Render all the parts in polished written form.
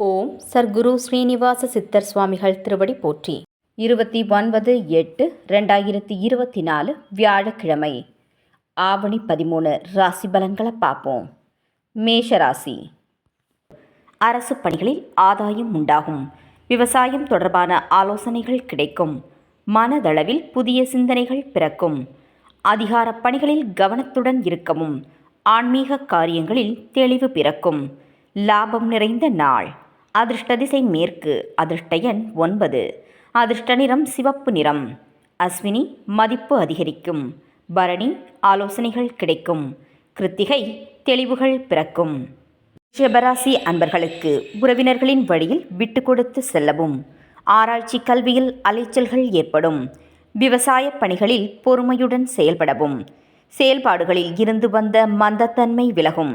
ஓம் சர்க்குரு ஸ்ரீனிவாச சித்தர் சுவாமிகள் திருவடி போற்றி. 29/8/2024 வியாழக்கிழமை. ஆவணி 13 ராசி பலன்களை பார்ப்போம். மேஷராசி. அரசு பணிகளில் ஆதாயம் உண்டாகும். விவசாயம் தொடர்பான ஆலோசனைகள் கிடைக்கும். மனதளவில் புதிய சிந்தனைகள் பிறக்கும். அதிகார பணிகளில் கவனத்துடன் இருக்கவும். ஆன்மீக காரியங்களில் தெளிவு பிறக்கும். லாபம் நிறைந்த நாள். அதிர்ஷ்ட திசை மேற்கு. அதிர்ஷ்ட எண் 9. அதிர்ஷ்ட நிறம் சிவப்பு நிறம். அஸ்வினி மதிப்பு அதிகரிக்கும். பரணி ஆலோசனைகள் கிடைக்கும். கிருத்திகை தெளிவுகள் பிறக்கும். ரிஷபராசி அன்பர்களுக்கு உறவினர்களின் வழியில் விட்டு கொடுத்து செல்லவும். ஆராய்ச்சி கல்வியில் அலைச்சல்கள் ஏற்படும். விவசாய பணிகளில் பொறுமையுடன் செயல்படவும். செயல்பாடுகளில் இருந்து வந்த மந்தத்தன்மை விலகும்.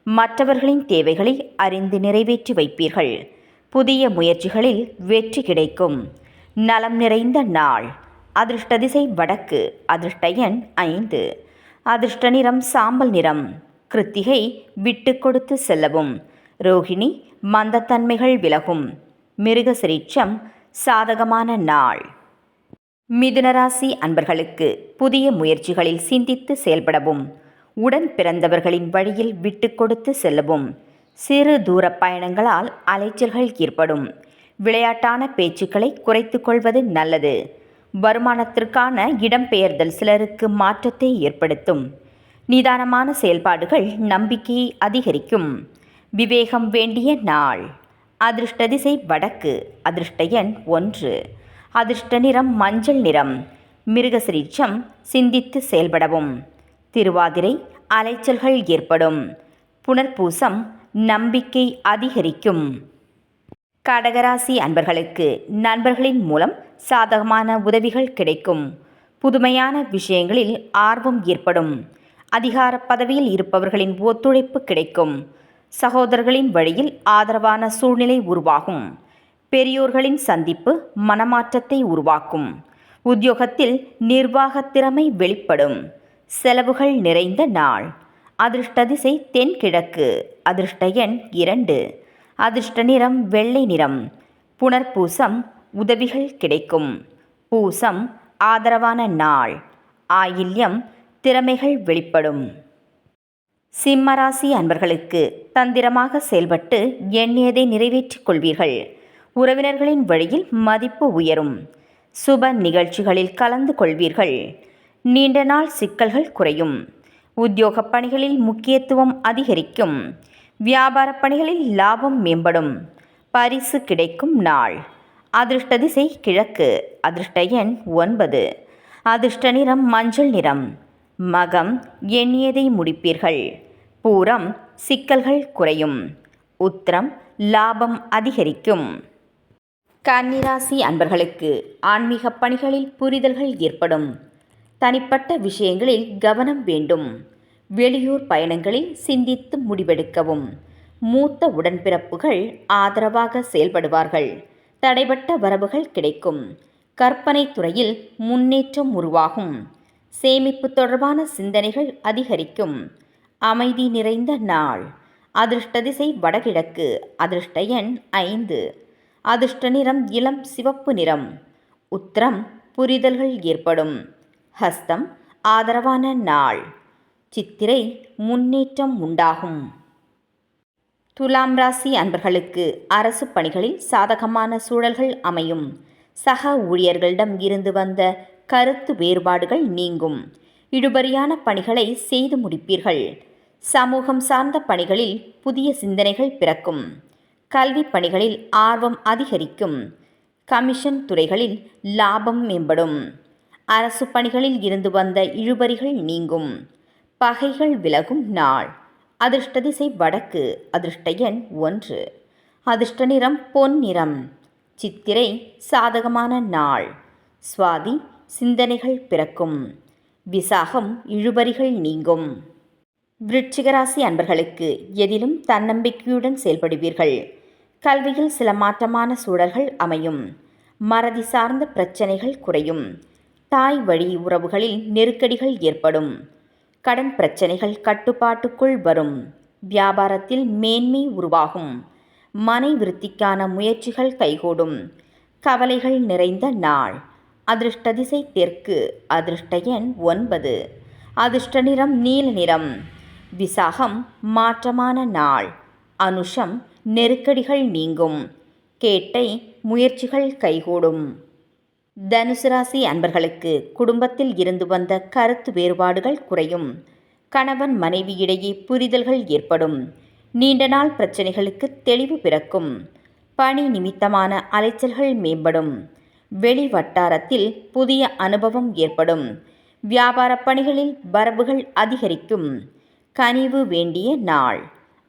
மற்றவர்களின் தேவைகளை அறிந்து நிறைவேற்றி வைப்பீர்கள். புதிய முயற்சிகளில் வெற்றி கிடைக்கும். நலம் நிறைந்த நாள். அதிர்ஷ்ட திசை வடக்கு. அதிர்ஷ்ட எண் 5. அதிர்ஷ்ட நிறம் சாம்பல் நிறம். கிருத்திகை விட்டு கொடுத்து செல்லவும். ரோகிணி மந்தத்தன்மைகள் விலகும். மிருகசிரீட்சம் சாதகமான நாள். மிதுனராசி அன்பர்களுக்கு புதிய முயற்சிகளில் சிந்தித்து செயல்படவும். உடன் பிறந்தவர்களின் வழியில் விட்டு கொடுத்து செல்லவும். சிறு தூர பயணங்களால் அலைச்சல்கள் ஏற்படும். விளையாட்டான பேச்சுக்களை குறைத்து கொள்வது நல்லது. வருமானத்திற்கான இடம்பெயர்தல் சிலருக்கு மாற்றத்தை ஏற்படுத்தும். நிதானமான செயல்பாடுகள் நம்பிக்கையை அதிகரிக்கும். விவேகம் வேண்டிய நாள். அதிர்ஷ்ட திசை வடக்கு. அதிர்ஷ்ட எண் 1. அதிர்ஷ்ட நிறம் மஞ்சள் நிறம். மிருகசிரீட்சம் சிந்தித்து செயல்படவும். திருவாதிரை அலைச்சல்கள் ஏற்படும். புனர்பூசம் நம்பிக்கை அதிகரிக்கும். கடகராசி அன்பர்களுக்கு நண்பர்களின் மூலம் சாதகமான உதவிகள் கிடைக்கும். புதுமையான விஷயங்களில் ஆர்வம் ஏற்படும். அதிகார பதவியில் இருப்பவர்களின் ஒத்துழைப்பு கிடைக்கும். சகோதரர்களின் வழியில் ஆதரவான சூழ்நிலை உருவாகும். பெரியோர்களின் சந்திப்பு மனமாற்றத்தை உருவாக்கும். உத்தியோகத்தில் நிர்வாக திறமை வெளிப்படும். செலவுகள் நிறைந்த நாள். அதிர்ஷ்ட திசை தென்கிழக்கு. அதிர்ஷ்ட எண் 2. அதிர்ஷ்ட நிறம் வெள்ளை நிறம். புனர்பூசம் உதவிகள் கிடைக்கும். பூசம் ஆதரவான நாள். ஆயில்யம் திறமைகள் வெளிப்படும். சிம்மராசி அன்பர்களுக்கு தந்திரமாக செயல்பட்டு எண்ணியதை நிறைவேற்றிக் கொள்வீர்கள். உறவினர்களின் வழியில் மதிப்பு உயரும். சுப நிகழ்ச்சிகளில் கலந்து கொள்வீர்கள். நீண்ட நாள் சிக்கல்கள் குறையும். உத்தியோக பணிகளில் முக்கியத்துவம் அதிகரிக்கும். வியாபார பணிகளில் லாபம் மேம்படும். பரிசு கிடைக்கும் நாள். அதிர்ஷ்ட திசை கிழக்கு. அதிர்ஷ்ட எண் 9. அதிர்ஷ்ட நிறம் மஞ்சள் நிறம். மகம் எண்ணியதை முடிப்பீர்கள். பூரம் சிக்கல்கள் குறையும். உத்திரம் லாபம் அதிகரிக்கும். கன்னிராசி அன்பர்களுக்கு ஆன்மீக பணிகளில் புரிதல்கள் ஏற்படும். தனிப்பட்ட விஷயங்களில் கவனம் வேண்டும். வெளியூர் பயணங்களில் சிந்தித்து முடிவெடுக்கவும். மூத்த உடன்பிறப்புகள் ஆதரவாக செயல்படுவார்கள். தடைபட்ட வரவுகள் கிடைக்கும். கற்பனை துறையில் முன்னேற்றம் உருவாகும். சேமிப்பு தொடர்பான சிந்தனைகள் அதிகரிக்கும். அமைதி நிறைந்த நாள். அதிர்ஷ்ட திசை வடகிழக்கு. அதிர்ஷ்ட எண் 5. அதிர்ஷ்ட நிறம் இளம் சிவப்பு நிறம். உத்திரம் புரிதல்கள் ஏற்படும். ஹஸ்தம் ஆதரவான நாள். சித்திரை முன்னேற்றம் உண்டாகும். துலாம் ராசி அன்பர்களுக்கு அரசு பணிகளில் சாதகமான சூழல்கள் அமையும். சக ஊழியர்களிடம் இருந்து வந்த கருத்து வேறுபாடுகள் நீங்கும். இழுபறியான பணிகளை செய்து முடிப்பீர்கள். சமூகம் சார்ந்த பணிகளில் புதிய சிந்தனைகள் பிறக்கும். கல்வி பணிகளில் ஆர்வம் அதிகரிக்கும். கமிஷன் துறைகளில் லாபம் மேம்படும். அரசு பணிகளில் இருந்து வந்த இழுபறிகள் நீங்கும். பகைகள் விலகும் நாள். அதிர்ஷ்ட திசை வடக்கு. அதிர்ஷ்ட எண் 1. அதிர்ஷ்ட நிறம் பொன் நிறம். சித்திரை சாதகமான நாள். சுவாதி சிந்தனைகள் பிறக்கும். விசாகம் இழுபறிகள் நீங்கும். விருச்சிகராசி அன்பர்களுக்கு எதிலும் தன்னம்பிக்கையுடன் செயல்படுவீர்கள். கல்வியில் சில மாற்றமான சூழல்கள் அமையும். மறதி சார்ந்த பிரச்சனைகள் குறையும். தாய் வழி உறவுகளில் நெருக்கடிகள் ஏற்படும். கடன் பிரச்சனைகள் கட்டுப்பாட்டுக்குள் வரும். வியாபாரத்தில் மேன்மை உருவாகும். மனை விருத்திக்கான முயற்சிகள் கைகூடும். கவலைகள் நிறைந்த நாள். அதிர்ஷ்ட திசை தெற்கு. அதிர்ஷ்ட எண் 9. அதிர்ஷ்ட நிறம் நீல நிறம். விசாகம் மாற்றமான நாள். அனுஷம் நெருக்கடிகள் நீங்கும். கேட்டை முயற்சிகள் கைகூடும். தனுசு ராசி அன்பர்களுக்கு குடும்பத்தில் இருந்து வந்த கருத்து வேறுபாடுகள் குறையும். கணவன் மனைவியிடையே புரிதல்கள் ஏற்படும். நீண்ட நாள் பிரச்சனைகளுக்கு தெளிவு பிறக்கும். பணி நிமித்தமான அலைச்சல்கள் மேம்படும். வெளி வட்டாரத்தில் புதிய அனுபவம் ஏற்படும். வியாபார பணிகளில் வரவுகள் அதிகரிக்கும். கனிவு வேண்டிய நாள்.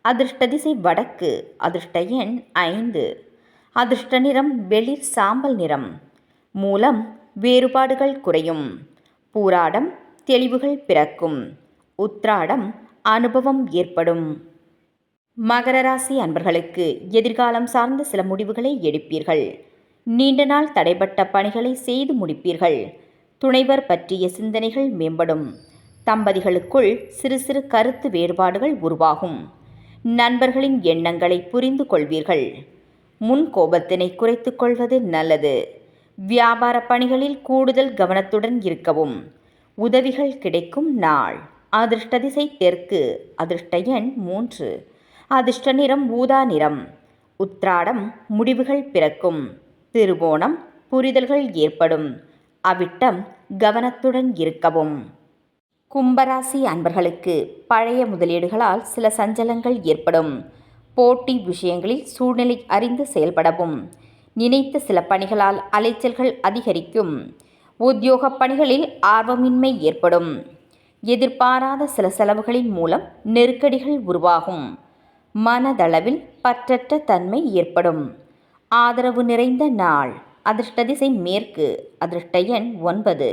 அதிர்ஷ்ட திசை வடக்கு. அதிர்ஷ்ட எண் 5. அதிர்ஷ்ட நிறம் வெளிர் சாம்பல் நிறம். மூலம் வேறுபாடுகள் குறையும். பூராடம் தெளிவுகள் பிறக்கும். உத்ராடம் அனுபவம் ஏற்படும். மகர ராசி அன்பர்களுக்கு எதிர்காலம் சார்ந்த சில முடிவுகளை எடுப்பீர்கள். நீண்ட நாள் தடைபட்ட பணிகளை செய்து முடிப்பீர்கள். துணைவர் பற்றிய சிந்தனைகள் மேம்படும். தம்பதிகளுக்குள் சிறு சிறு கருத்து வேறுபாடுகள் உருவாகும். நண்பர்களின் எண்ணங்களை புரிந்து கொள்வீர்கள். முன் கோபத்தினை குறைத்து கொள்வது நல்லது. வியாபார பணிகளில் கூடுதல் கவனத்துடன் இருக்கவும். உதவிகள் கிடைக்கும் நாள். அதிர்ஷ்ட திசை தெற்கு. அதிர்ஷ்ட எண் 3. அதிர்ஷ்ட நிறம் ஊதா நிறம். உத்ராடம் முடிவுகள் பிறக்கும். திருவோணம் புரிதல்கள் ஏற்படும். அவிட்டம் கவனத்துடன் இருக்கவும். கும்பராசி அன்பர்களுக்கு பழைய முதலீடுகளால் சில சஞ்சலங்கள் ஏற்படும். போட்டி விஷயங்களில் சூழ்நிலை அறிந்து செயல்படவும். நினைத்த சில பணிகளால் அலைச்சல்கள் அதிகரிக்கும். உத்தியோக பணிகளில் ஆர்வமின்மை ஏற்படும். எதிர்பாராத சில செலவுகளின் மூலம் நெருக்கடிகள் உருவாகும். மனதளவில் பற்றற்ற தன்மை ஏற்படும். ஆதரவு நிறைந்த நாள். அதிர்ஷ்ட திசை மேற்கு. அதிர்ஷ்ட எண் 9.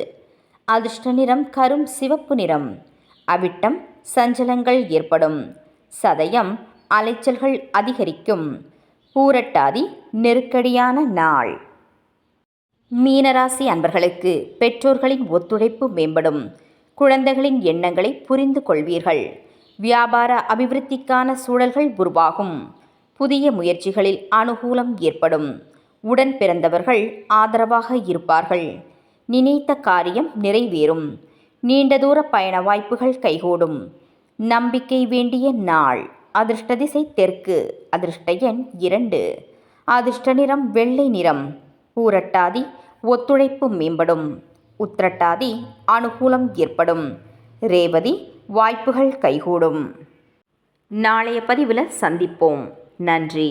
அதிர்ஷ்ட நிறம் கரும் சிவப்பு நிறம். அவிட்டம் சஞ்சலங்கள் ஏற்படும். சதயம் அலைச்சல்கள் அதிகரிக்கும். பூரட்டாதி நெருக்கடியான நாள். மீனராசி அன்பர்களுக்கு பெற்றோர்களின் ஒத்துழைப்பு மேம்படும். குழந்தைகளின் எண்ணங்களை புரிந்து கொள்வீர்கள். வியாபார அபிவிருத்திக்கான சூழல்கள் உருவாகும். புதிய முயற்சிகளில் அனுகூலம் ஏற்படும். உடன் பிறந்தவர்கள் ஆதரவாக இருப்பார்கள். நினைத்த காரியம் நிறைவேறும். நீண்ட தூர பயண வாய்ப்புகள் கைகூடும். நம்பிக்கை வேண்டிய நாள். அதிர்ஷ்ட திசை தெற்கு. அதிர்ஷ்ட எண் 2. அதிர்ஷ்ட நிறம் வெள்ளை நிறம். பூரட்டாதி ஒத்துழைப்பு மேம்படும். உத்திரட்டாதி அனுகூலம் ஏற்படும். ரேவதி வாய்ப்புகள் கைகூடும். நாளைய பதிவில் சந்திப்போம். நன்றி.